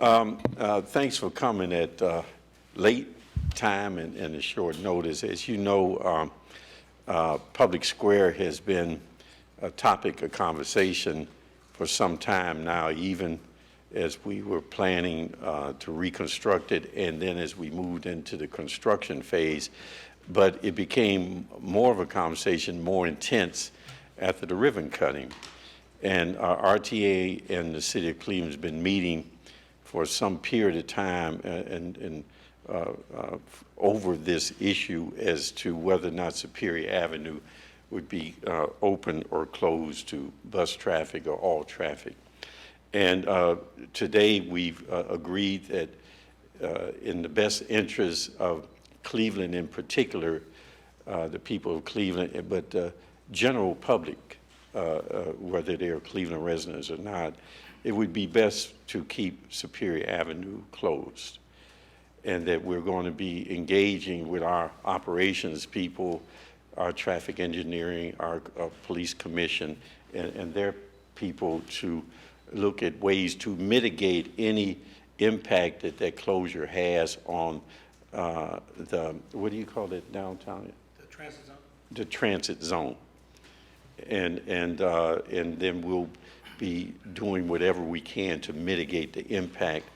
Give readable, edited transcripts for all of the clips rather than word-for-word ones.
Thanks for coming at late time and a short notice. As you know, Public Square has been a topic of conversation for some time now, even as we were planning to reconstruct it and then as we moved into the construction phase. But it became more of a conversation, more intense after the ribbon cutting. And RTA and the City of Cleveland has been meeting for some period of time over this issue as to whether or not Superior Avenue would be open or closed to bus traffic or all traffic. And today we've agreed that in the best interest of Cleveland in particular, the people of Cleveland, but the general public, whether they are Cleveland residents or not, it would be best to keep Superior Avenue closed, and that we're going to be engaging with our operations people, our traffic engineering, our police commission, and their people to look at ways to mitigate any impact that that closure has on what do you call it downtown? The transit zone. The transit zone. And then we'll be doing whatever we can to mitigate the impact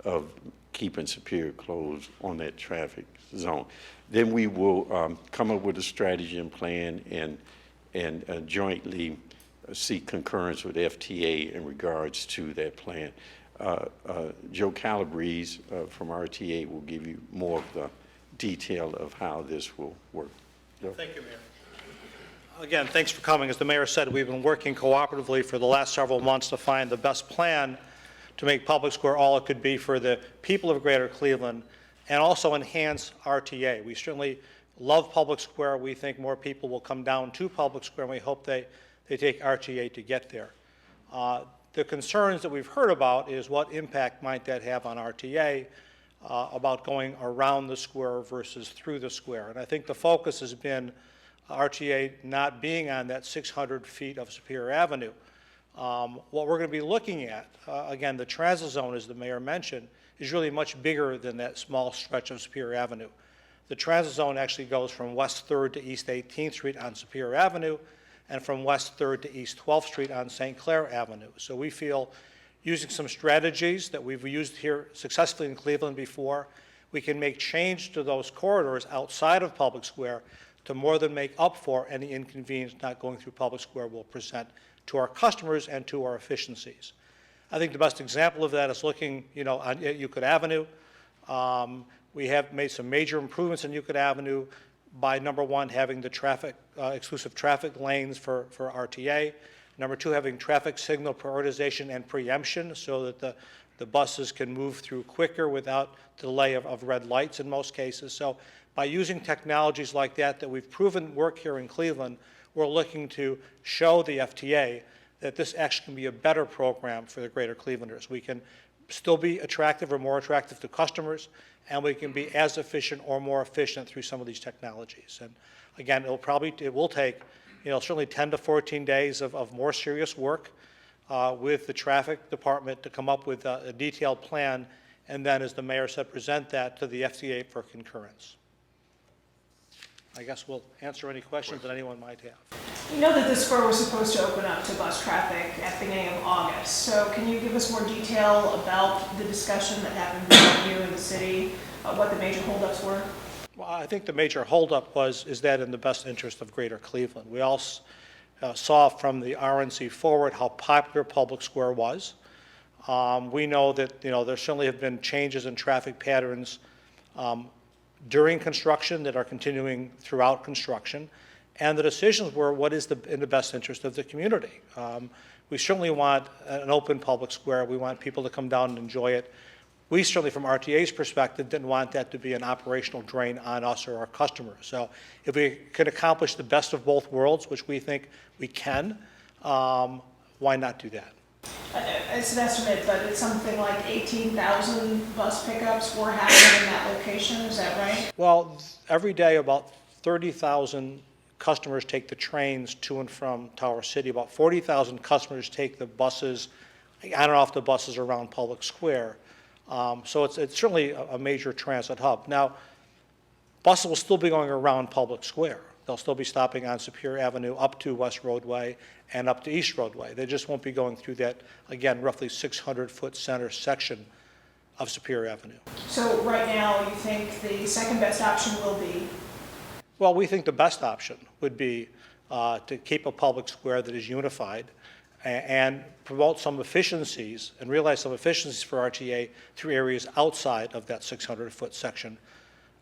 of keeping Superior closed on that traffic zone. Then we will come up with a strategy and plan and jointly seek concurrence with FTA in regards to that plan. Joe Calabrese from RTA will give you more of the detail of how this will work. Joe? Thank you, Mayor. Again, thanks for coming. As the Mayor said, we've been working cooperatively for the last several months to find the best plan to make Public Square all it could be for the people of Greater Cleveland and also enhance RTA. We certainly love Public Square. We think more people will come down to Public Square, and we hope they take RTA to get there. The concerns that we've heard about is what impact might that have on RTA about going around the square versus through the square. And I think the focus has been RTA not being on that 600 feet of Superior Avenue. What we're going to be looking at, again, the transit zone, as the Mayor mentioned, is really much bigger than that small stretch of Superior Avenue. The transit zone actually goes from West 3rd to East 18th Street on Superior Avenue and from West 3rd to East 12th Street on St. Clair Avenue. So we feel using some strategies that we've used here successfully in Cleveland before, we can make change to those corridors outside of Public Square to more than make up for any inconvenience not going through Public Square will present to our customers and to our efficiencies. I think the best example of that is looking, on Euclid Avenue. We have made some major improvements in Euclid Avenue by, number one, having the exclusive traffic lanes for RTA. Number two, having traffic signal prioritization and preemption so that the buses can move through quicker without delay of red lights in most cases. So by using technologies like that we've proven work here in Cleveland, we're looking to show the FTA that this actually can be a better program for the Greater Clevelanders. We can still be attractive or more attractive to customers, and we can be as efficient or more efficient through some of these technologies. And again, it will take, certainly 10 to 14 days of more serious work with the traffic department to come up with a detailed plan, and then, as the Mayor said, present that to the FTA for concurrence. I guess we'll answer any questions that anyone might have. You know that the square was supposed to open up to bus traffic at the beginning of August. So can you give us more detail about the discussion that happened between you and the city, what the major holdups were? Well, I think the major holdup is that in the best interest of Greater Cleveland. We all saw from the RNC forward how popular Public Square was. We know that there certainly have been changes in traffic patterns during construction that are continuing throughout construction, and the decisions were what is in the best interest of the community. We certainly want an open Public Square. We want people to come down and enjoy it. We certainly, from RTA's perspective, didn't want that to be an operational drain on us or our customers. So if we could accomplish the best of both worlds, which we think we can, why not do that? It's an estimate, but it's something like 18,000 bus pickups were happening in that location. Is that right? Well, every day about 30,000 customers take the trains to and from Tower City. About 40,000 customers take the buses, on and off the buses around Public Square. So it's certainly a major transit hub. Now, buses will still be going around Public Square. They'll still be stopping on Superior Avenue up to West Roadway and up to East Roadway. They just won't be going through that, again, roughly 600-foot center section of Superior Avenue. So right now, you think the second best option will be? Well, we think the best option would be to keep a public square that is unified and promote some efficiencies and realize some efficiencies for RTA through areas outside of that 600-foot section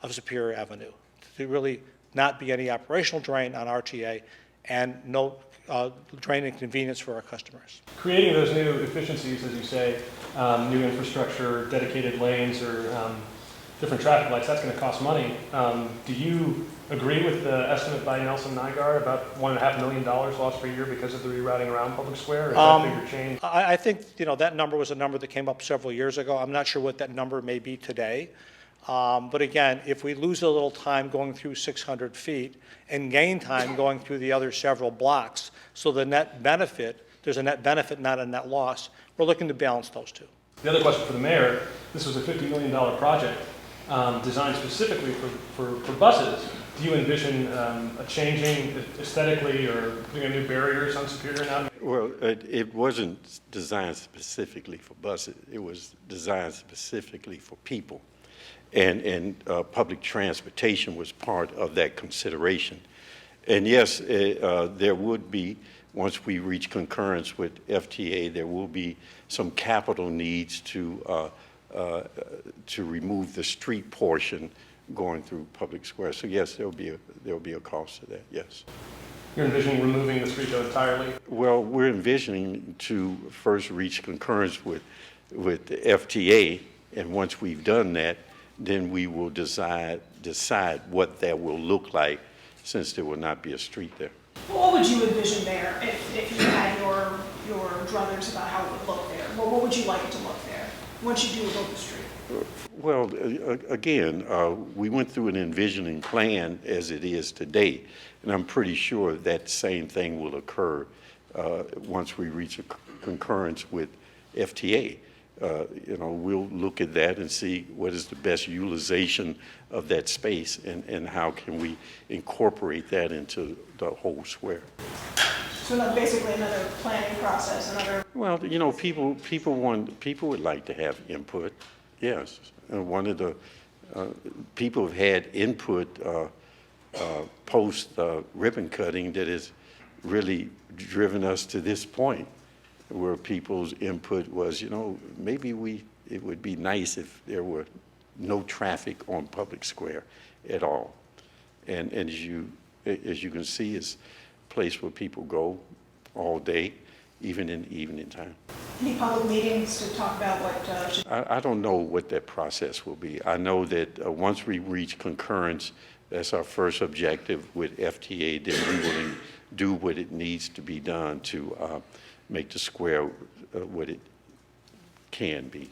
of Superior Avenue, to really not be any operational drain on RTA and no drain inconvenience for our customers. Creating those new efficiencies, as you say, new infrastructure, dedicated lanes, or different traffic lights, that's going to cost money. Do you agree with the estimate by Nelson Nygaard about $1.5 million lost per year because of the rerouting around Public Square? Or is that figure change? I think that number was a number that came up several years ago. I'm not sure what that number may be today. But again, if we lose a little time going through 600 feet and gain time going through the other several blocks, so the net benefit, there's a net benefit, not a net loss, we're looking to balance those two. The other question for the mayor, this was a $50 million project designed specifically for buses. Do you envision a changing aesthetically or putting new barriers on Superior now? Well, it wasn't designed specifically for buses. It was designed specifically for people. And public transportation was part of that consideration. And yes, there would be, once we reach concurrence with FTA, there will be some capital needs to remove the street portion going through Public Square. So yes, there'll be a cost to that, yes. You're envisioning removing the street though entirely? Well, we're envisioning to first reach concurrence with the FTA, and once we've done that, then we will decide what that will look like, since there will not be a street there. What would you envision there if you had your druthers about how it would look there? What would you like it to look there once you do build the street? Well, again, we went through an envisioning plan as it is today, and I'm pretty sure that same thing will occur once we reach a concurrence with FTA. We'll look at that and see what is the best utilization of that space and how can we incorporate that into the whole square. So basically another planning process, Well, people would like to have input, yes. And one of the people have had input post ribbon cutting that has really driven us to this point, where people's input was, maybe it would be nice if there were no traffic on Public Square at all. And as you can see, it's a place where people go all day, even in the evening time. Any public meetings to talk about what? I don't know what that process will be. I know that once we reach concurrence, that's our first objective with FTA, that we will do what it needs to be done to make the square what it can be.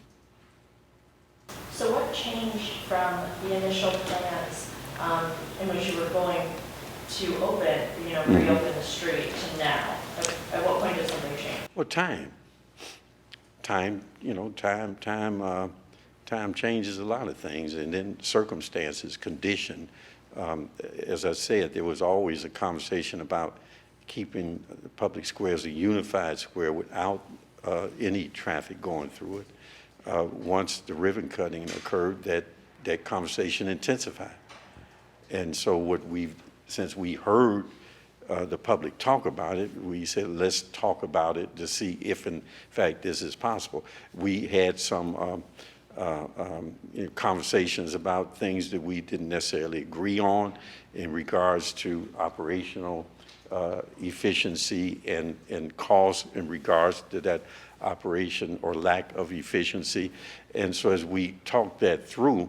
So what changed from the initial plans in which you were going to open, reopen the street to now? At what point did something change? Well, time, time changes a lot of things, and then circumstances, condition. As I said, there was always a conversation about keeping the Public Square as a unified square without any traffic going through it. Once the ribbon cutting occurred, that conversation intensified. And so since we heard the public talk about it, we said, let's talk about it to see if, in fact, this is possible. We had some conversations about things that we didn't necessarily agree on in regards to operational efficiency and cost in regards to that operation or lack of efficiency. And so as we talked that through,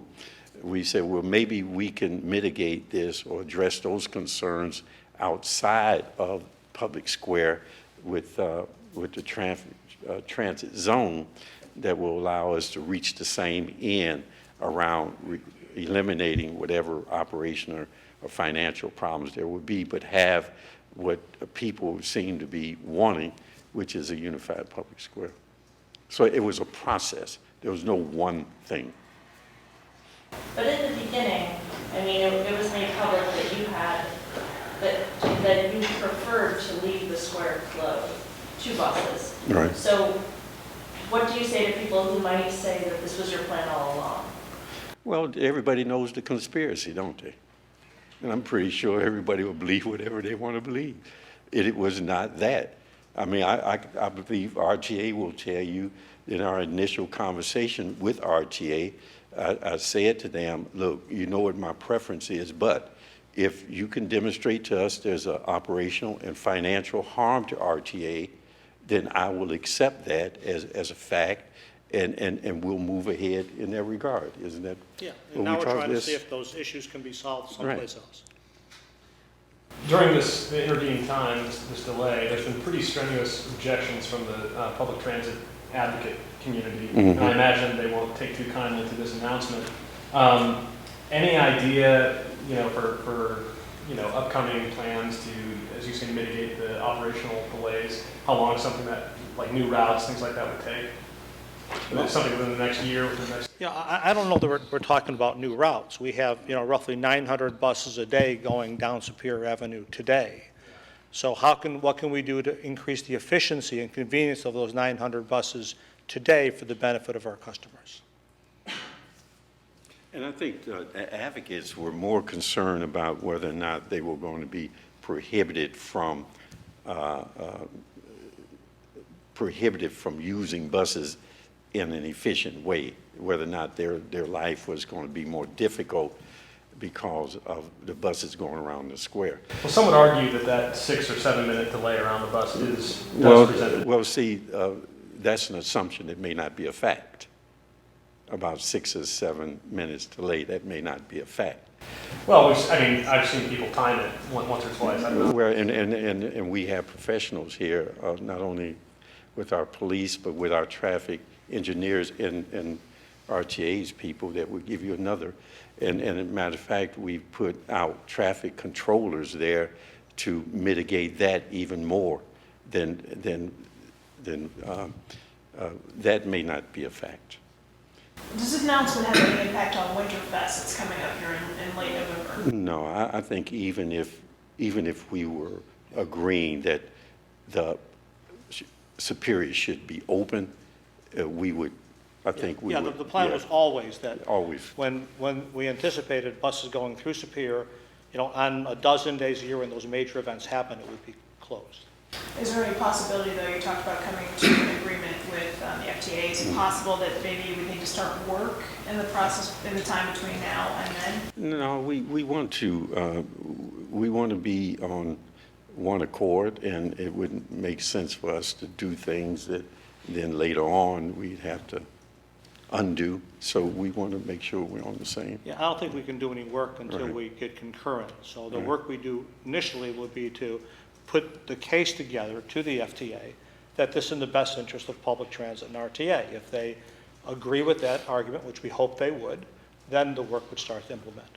we said, well, maybe we can mitigate this or address those concerns outside of Public Square with the transit zone that will allow us to reach the same end around eliminating whatever operational or financial problems there would be, but have what people seem to be wanting, which is a unified Public Square. So it was a process. There was no one thing. But in the beginning, I mean, it was made public that you had, that you preferred to leave the square closed, 2 buses. Right. So what do you say to people who might say that this was your plan all along? Well, everybody knows the conspiracy, don't they? And I'm pretty sure everybody will believe whatever they want to believe. It was not that. I mean, I believe RTA will tell you in our initial conversation with RTA, I said to them, look, you know what my preference is, but if you can demonstrate to us there's an operational and financial harm to RTA, then I will accept that as a fact, and we'll move ahead in that regard. Isn't that? Yeah, what and now we we're talked trying to this? see if those issues can be solved someplace else. During the intervening time, this delay, there's been pretty strenuous objections from the public transit advocate community. Mhm. And I imagine they won't take too kindly to this announcement. Any idea, for upcoming plans to, as you say, mitigate the operational delays? How long something that, like new routes, things like that would take? Something within the next year, within the next... Yeah, I don't know that we're talking about new routes. We have, roughly 900 buses a day going down Superior Avenue today. So what can we do to increase the efficiency and convenience of those 900 buses today for the benefit of our customers? And I think advocates were more concerned about whether or not they were going to be prohibited from using buses in an efficient way, whether or not their life was going to be more difficult because of the buses going around the square. Well, some would argue that 6 or 7 minute delay around the bus does present it. Well, see, that's an assumption that may not be a fact. About 6 or 7 minutes delay, that may not be a fact. Well, I've seen people time it once or twice. I don't know. Well, and we have professionals here, not only with our police, but with our traffic engineers and RTA's people that will give you another. And as a matter of fact, we've put out traffic controllers there to mitigate that even more than that may not be a fact. Does this announcement have any impact on Winterfest that's coming up here in late November? No, I think even if we were agreeing that the Superior should be open, we would, I think we Yeah, would. the plan was always that Always. when we anticipated buses going through Superior, on a dozen days a year when those major events happen, it would be closed. Is there any possibility, though, you talked about coming to an agreement with the FTA, is it possible that maybe you would need to start work in the process, in the time between now and then? No, we want to be on one accord, and it wouldn't make sense for us to do things that then later on we'd have to undo. So we want to make sure we're on the same. Yeah, I don't think we can do any work until Right. we get concurrent. So the Right. work we do initially would be to put the case together to the FTA that this is in the best interest of public transit and RTA. If they agree with that argument, which we hope they would, then the work would start to implement.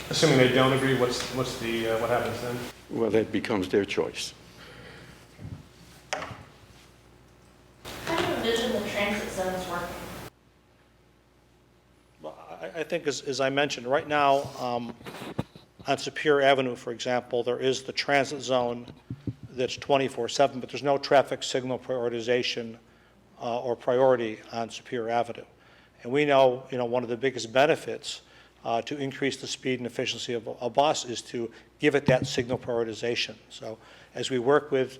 Assuming they don't agree, what happens then? Well, that becomes their choice. How do you envision the transit zones working? Well, I think as I mentioned, right now, on Superior Avenue, for example, there is the transit zone that's 24/7, but there's no traffic signal prioritization or priority on Superior Avenue. And we know, one of the biggest benefits to increase the speed and efficiency of a bus is to give it that signal prioritization. So as we work with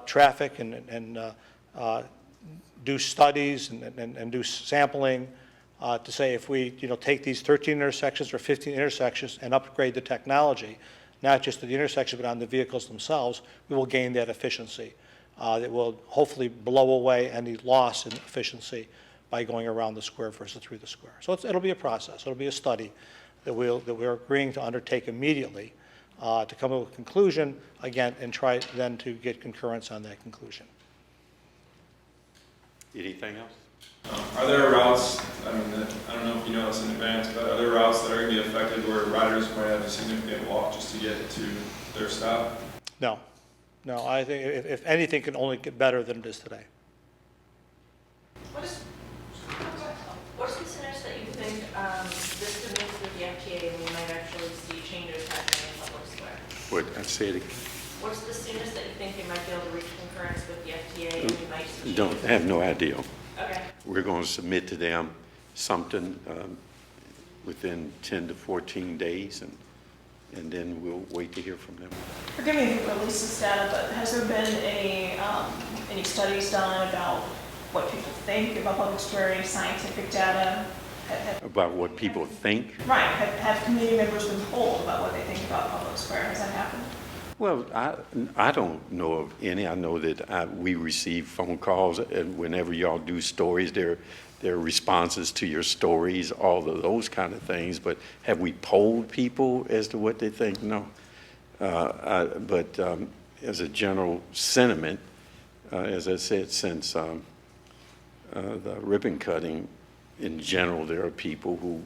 traffic and do studies and do sampling, to say if we take these 13 intersections or 15 intersections and upgrade the technology, not just to the intersection but on the vehicles themselves, we will gain that efficiency. That will hopefully blow away any loss in efficiency by going around the square versus through the square. So it'll be a process. It'll be a study that we're agreeing to undertake immediately to come to a conclusion, again, and try then to get concurrence on that conclusion. Anything else? Are there routes, I don't know if you know this in advance, but are there routes that are going to be affected where riders might have a significant walk just to get to their stop? No. I think if anything, can only get better than it is today. What is actually see changes happening in Public Square? What, I said, What's the soonest that you think they might be able to reach concurrence with the FTA and we might see don't, changes? have no idea. Okay. We're going to submit to them something within 10 to 14 days, and then we'll wait to hear from them. Forgive me if you released this data, but has there been any studies done about what people think about Public Square, any scientific data? About what people think? Right, have community members been polled about what they think about Public Square? Has that happened? Well, I don't know of any. I know that we receive phone calls, and whenever y'all do stories, there are responses to your stories, all of those kind of things. But have we polled people as to what they think? No. But as a general sentiment, as I said, since the ribbon cutting, in general, there are people who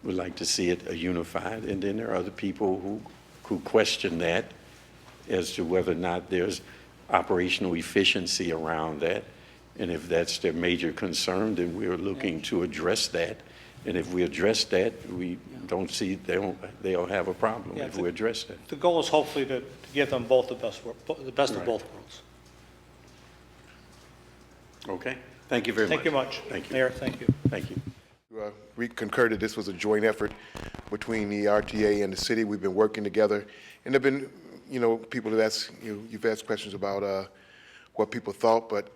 would like to see it unified, and then there are other people who question that as to whether or not there's operational efficiency around that. And if that's their major concern, then we're looking to address that. And if we address that, we don't see, they'll have a problem if we address that. The goal is hopefully to give them both the best of Right. both worlds. Okay? Thank you very much. Thank you much. Thank you. Mayor, thank you. Thank you. We concur that this was a joint effort between the RTA and the city. We've been working together, and there've been, people have asked, you've asked questions about what people thought, but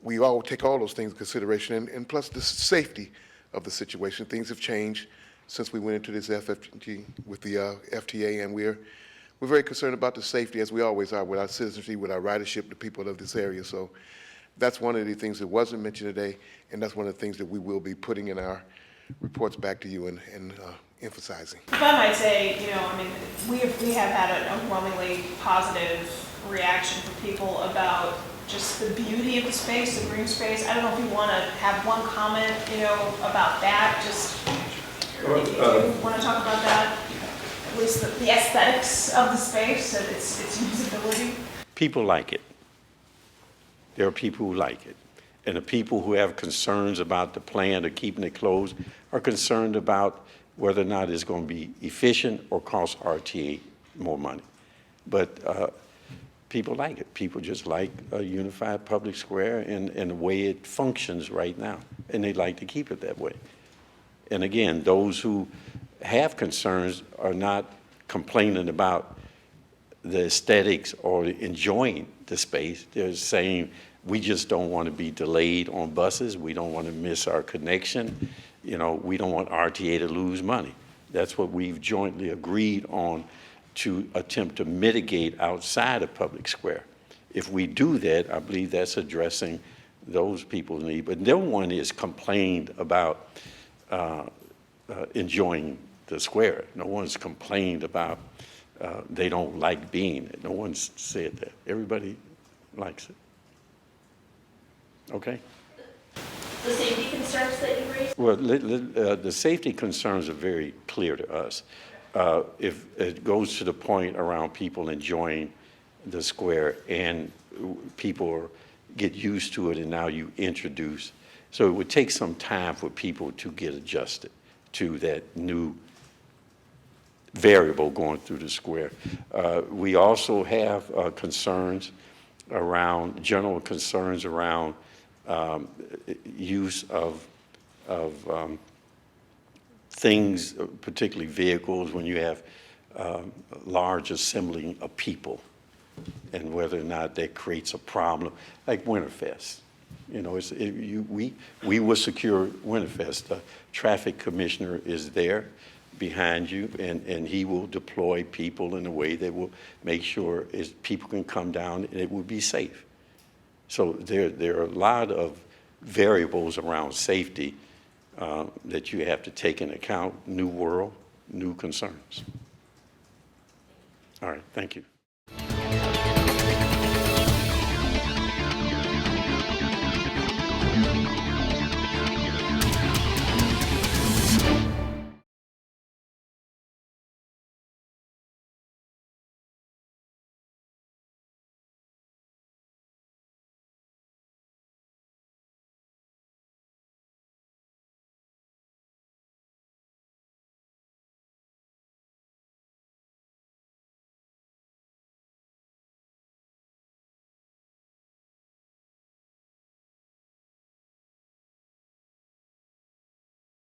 we all take all those things into consideration, and plus the safety of the situation. Things have changed since we went into this FFT with the FTA, and we're very concerned about the safety, as we always are, with our citizenry, with our ridership, the people of this area. So that's one of the things that wasn't mentioned today, and that's one of the things that we will be putting in our reports back to you and emphasizing. If I might say, we have had an overwhelmingly positive reaction from people about just the beauty of the space, the green space. I don't know if you want to have one comment, about that, just, if you want to talk about that, at least the aesthetics of the space and its usability. People like it. There are people who like it. And the people who have concerns about the plan of keeping it closed are concerned about whether or not it's going to be efficient or cost RTA more money. But people like it. People just like a unified public square and the way it functions right now. And they like to keep it that way. And again, those who have concerns are not complaining about the aesthetics or enjoying the space. They're saying, we just don't want to be delayed on buses. We don't want to miss our connection. We don't want RTA to lose money. That's what we've jointly agreed on, to attempt to mitigate outside of Public Square. If we do that, I believe that's addressing those people's need. But no one is complained about enjoying the square. No one's complained about they don't like being it. No one's said that. Everybody likes it. Okay? The safety concerns that you raised? Well, the safety concerns are very clear to us. If it goes to the point around people enjoying the square and people get used to it, and now you introduce, so it would take some time for people to get adjusted to that new variable going through the square. We also have general concerns around use of things, particularly vehicles, when you have large assembling of people, and whether or not that creates a problem, like Winterfest. We will secure Winterfest. The traffic commissioner is there behind you, and he will deploy people in a way that will make sure people can come down and it will be safe. So there are a lot of variables around safety that you have to take into account. New world, new concerns. All right, thank you.